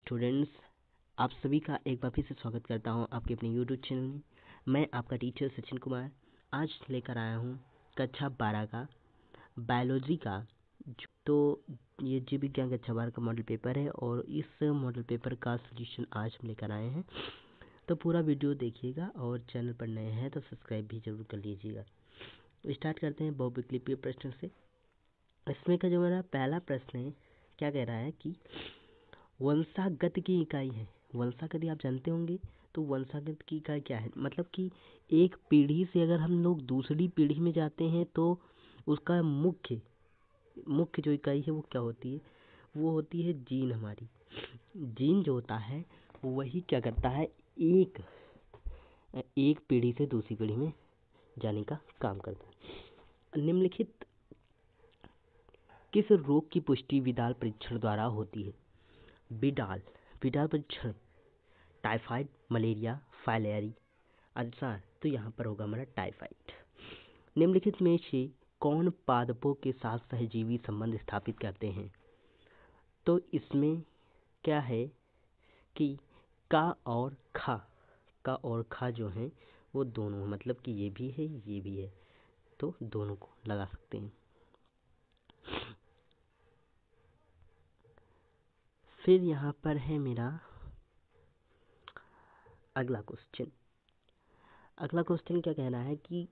Students, आप सभी का एक बार फिर से स्वागत करता हूं आपके अपने यूट्यूब चैनल में। मैं आपका टीचर सचिन कुमार आज लेकर आया हूं कक्षा 12 का बायोलॉजी का तो ये जीव विज्ञान कक्षा 12 का मॉडल पेपर है और इस मॉडल पेपर का सॉल्यूशन आज हम लेकर आए हैं। तो पूरा वीडियो देखिएगा और चैनल पर नए हैं तो सब्सक्राइब भी जरूर कर लीजिएगा। स्टार्ट करते हैं बहुविकल्पीय प्रश्न से। इसमें का जो मेरा पहला प्रश्न है, क्या कह रहा है कि वंशागत की इकाई है। वंशागत आप जानते होंगे, तो वंशागत की इकाई क्या है? मतलब कि एक पीढ़ी से अगर हम लोग दूसरी पीढ़ी में जाते हैं तो उसका मुख्य जो इकाई है वो क्या होती है? वो होती है जीन। हमारी जीन जो होता है वही क्या करता है, एक पीढ़ी से दूसरी पीढ़ी में जाने का काम करता है। निम्नलिखित किस रोग की पुष्टि विडाल परीक्षण द्वारा होती है? विडाल परीक्षण, टाइफाइड, मलेरिया, फाइलेरी आंसर तो यहाँ पर होगा हमारा टाइफाइड। निम्नलिखित में से कौन पादपों के साथ सहजीवी संबंध स्थापित करते हैं? तो इसमें क्या है कि का और खा जो हैं वो दोनों, मतलब कि ये भी है ये भी है, तो दोनों को लगा सकते हैं। फिर यहाँ पर है मेरा अगला क्वेश्चन क्या कहना है कि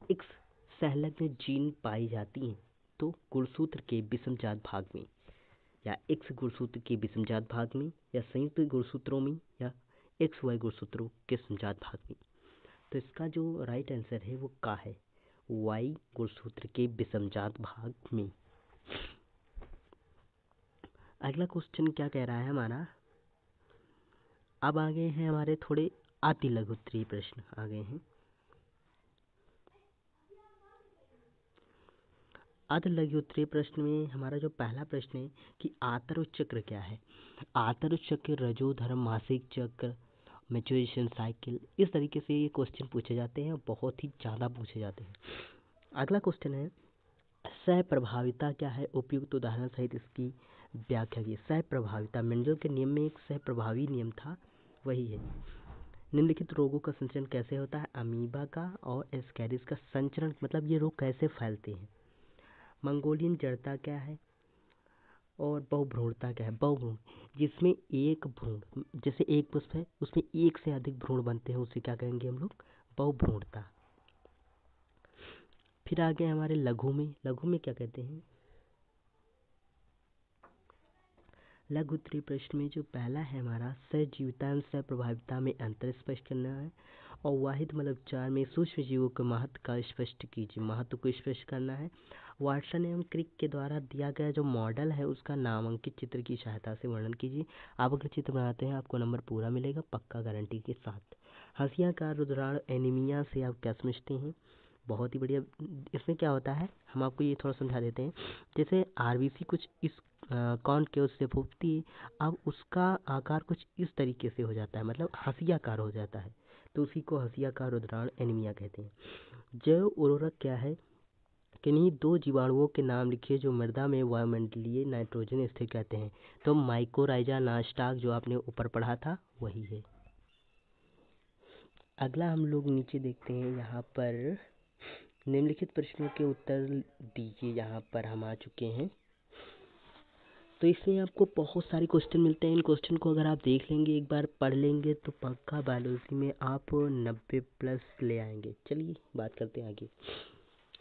एक संलग्न जीन पाई जाती हैं तो गुणसूत्र के विषमजात भाग में, या एक्स गुणसूत्र के विषमजात भाग में, या संयुक्त गुणसूत्रों में, या एक्स वाई गुणसूत्रों के समजात भाग में। तो इसका जो राइट आंसर है वो का है, वाई गुणसूत्र के विषमजात भाग में। अगला क्वेश्चन क्या कह रहा है हमारा, अब आगे हैं हमारे थोड़े अति लघु उत्तरीय प्रश्न आ गए हैं। अति लघु उत्तरीय प्रश्न में हमारा जो पहला प्रश्न है कि आतर्व चक्र क्या है? आतर्व चक्र, रजोधर्म, मासिक चक्र, मैच्योरेशन साइकिल, इस तरीके से ये क्वेश्चन पूछे जाते हैं, बहुत ही ज़्यादा पूछे जाते हैं। अगला क्वेश्चन है सहप्रभाविता क्या है? उपयुक्त उदाहरण सहित इसकी व्याख्या की। सहप्रभाविता मेंडल के नियम में एक सहप्रभावी नियम था, वही है। निम्नलिखित रोगों का संचरण कैसे होता है? अमीबा का और एस्कैरिस का संचरण, मतलब ये रोग कैसे फैलते हैं। मंगोलियन जड़ता क्या है? और बहुभ्रूणता क्या है? बहुभ्रूण, जिसमें एक भ्रूण, जैसे एक पुष्प है उसमें एक से अधिक भ्रूण बनते हैं, उसे क्या कहेंगे हम लोग? बहुभ्रूणता। फिर आगे हमारे लघु में क्या कहते हैं? लघु उत्तरीय प्रश्न में जो पहला है हमारा, सहजीविता एवं सहप्रभाविता में अंतर स्पष्ट करना है, और वाहिद मतलब 4 में सूक्ष्म जीवों के महत्व का स्पष्ट कीजिए। महत्व को स्पष्ट करना है। वाटसन एवं क्रिक के द्वारा दिया गया जो मॉडल है उसका नामांकित चित्र की सहायता से वर्णन कीजिए। आप अगर चित्र बनाते हैं आपको नंबर पूरा मिलेगा, पक्का गारंटी के साथ। हंसिया का रुधिराण एनीमिया से आप क्या समझते हैं? बहुत ही बढ़िया। इसमें क्या होता है, हम आपको ये थोड़ा समझा देते हैं। जैसे आरबीसी कुछ इस कौन के उससे फूकती है, अब उसका आकार कुछ इस तरीके से हो जाता है, मतलब हंसियाकार हो जाता है, तो उसी को हंसियाकार रुधिराण एनीमिया कहते हैं। जैव उर्वरक क्या है? किन्हीं 2 जीवाणुओं के नाम लिखिए जो मृदा में वायुमंडलीय नाइट्रोजन स्थिर कहते हैं। तो माइकोराइजा नास्टाक जो आपने ऊपर पढ़ा था वही है। अगला हम लोग नीचे देखते हैं, यहाँ पर निम्नलिखित प्रश्नों के उत्तर दीजिए। यहाँ पर हम आ चुके हैं, तो इसमें आपको बहुत सारे क्वेश्चन मिलते हैं। इन क्वेश्चन को अगर आप देख लेंगे, एक बार पढ़ लेंगे, तो पक्का बायोलॉजी में आप 90+ ले आएंगे। चलिए बात करते हैं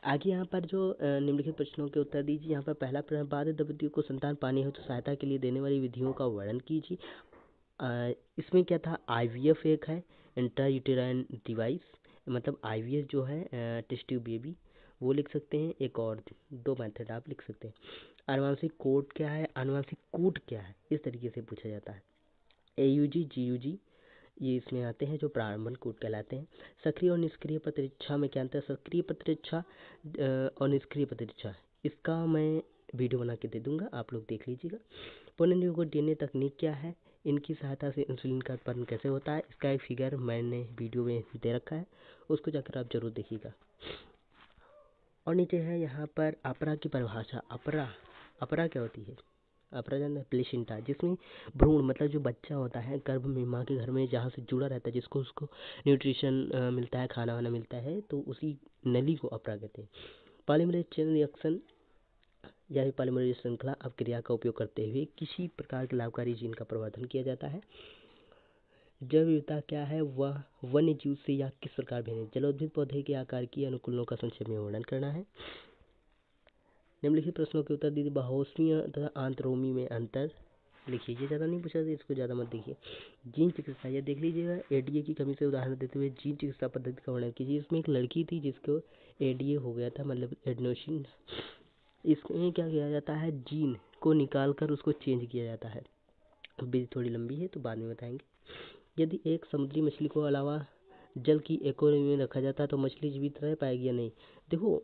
आगे यहाँ पर जो निम्नलिखित प्रश्नों के उत्तर दीजिए। यहाँ पर पहला प्रश्न, बाधित दंपतियों को संतान पानी हो तो सहायता के लिए देने वाली विधियों का वर्णन कीजिए। इसमें क्या था, आईवीएफ एक है, इंट्रा यूटेराइन डिवाइस, मतलब आईवीएफ जो है टेस्ट ट्यूब बेबी, वो लिख सकते हैं। एक और 2 मेथड आप लिख सकते हैं। आनुवंशिक कोड क्या है? आनुवंशिक कूट क्या है? इस तरीके से पूछा जाता है। एयूजी जीयूजी ये इसमें आते हैं जो प्रारंभन कोड कहलाते हैं। सक्रिय और निष्क्रिय प्रतिरक्षा में क्या अंतर है? सक्रिय प्रतिरक्षा और निष्क्रिय प्रतिरक्षा, इसका मैं वीडियो बना के दे दूंगा, आप लोग देख लीजिएगा। पुनर्निर्माण डीएनए तकनीक क्या है? इनकी सहायता से इंसुलिन का उत्पादन कैसे होता है? इसका एक फिगर मैंने वीडियो में दे रखा है, उसको जाकर आप जरूर देखिएगा। और नीचे है यहाँ पर अपरा की परिभाषा। अपरा क्या होती है? अपराजन प्लेसेंटा, जिसमें भ्रूण मतलब जो बच्चा होता है गर्भ में माँ के घर में जहाँ से जुड़ा रहता है, जिसको उसको न्यूट्रिशन मिलता है, खाना वाना मिलता है, तो उसी नली को अपरा कहते हैं। पॉलीमरेज चेन रिएक्शन या पॉलीमरेज श्रृंखला अपक्रिया का उपयोग करते हुए किसी प्रकार के लाभकारी जीन का प्रवर्धन किया जाता है। जैव विविधता क्या है? वह वन्य जीव से या किस प्रकार भिन्न है? जलोद्भिद पौधे के आकार की अनुकूलनों का संक्षेप में वर्णन करना है। निम्नलिखित प्रश्नों के उत्तर दीजिए। बहुकोषीय तथा आंतरोमी में अंतर लिखिए। ये ज़्यादा नहीं पूछा, इसको ज़्यादा मत देखिए। जीन चिकित्सा, ये देख लीजिएगा। एडीए की कमी से उदाहरण देते हुए जीन चिकित्सा पद्धति का वर्णन कीजिए। इसमें एक लड़की थी जिसको एडीए हो गया था, मतलब एडेनोसिन। इसमें क्या किया जाता है, जीन को निकाल कर उसको चेंज किया जाता है। विधि थोड़ी लंबी है तो बाद में बताएंगे। यदि एक समुद्री मछली को अलावा जल की एक्वेरियम में रखा जाता है तो मछली जीवित रह पाएगी या नहीं? देखो,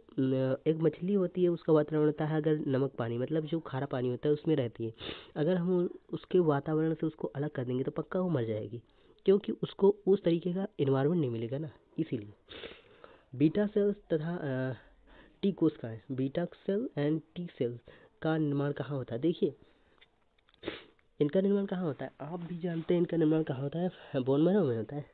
एक मछली होती है, उसका वातावरण होता है अगर नमक पानी, मतलब जो खारा पानी होता है उसमें रहती है। अगर हम उसके वातावरण से उसको अलग कर देंगे तो पक्का वो मर जाएगी, क्योंकि उसको उस तरीके का इन्वायरमेंट नहीं मिलेगा ना, इसीलिए। बीटा सेल्स तथा टी कोश का है। Beta cell and T cell का निर्माण कहाँ होता है? देखिए, इनका निर्माण कहाँ होता है? आप भी जानते हैं इनका निर्माण कहाँ होता है। बोन मैरो में होता है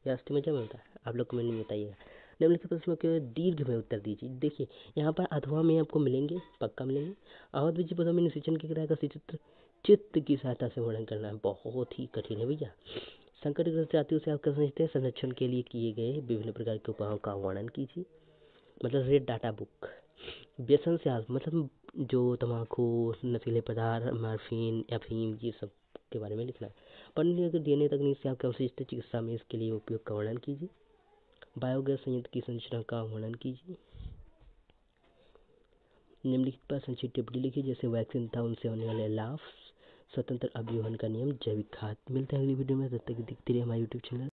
या अस्थिमज्जा में होता है? आप लोग कमेंट में बताइएगा। निम्नलिखित प्रश्नों के दीर्घ में उत्तर दीजिए। देखिए, यहाँ पर अथवा में आपको मिलेंगे, पक्का मिलेंगे। आवत बीजी पदों में निषेचन की क्रिया का चित्र की सहायता से वर्णन करना है। बहुत ही कठिन है भैया। संकटग्रस्त जातियों से आप क्या समझते हैं? संरक्षण के लिए किए गए विभिन्न प्रकार के उपायों का वर्णन कीजिए, मतलब रेड डाटा बुक। व्यसन से आप मतलब जो तम्बाकू, नशीले पदार्थ, मॉर्फिन, अफीम, ये सब के बारे में लिखना है। पढ़ने के डीएनए तकनीक से आपके अवशिष्ट चिकित्सा में इसके लिए उपयोग का वर्णन कीजिए। बायोगैस संयंत्र की संरचना का वर्णन कीजिए। निम्नलिखित पर संक्षिप्त टिप्पणी लिखिए, जैसे वैक्सीन था उनसे होने वाले लाभ, स्वतंत्र अभियोजन का नियम, जैविक खाद। मिलते हैं अगली वीडियो में, तब तक दिखती रहे हमारे यूट्यूब चैनल।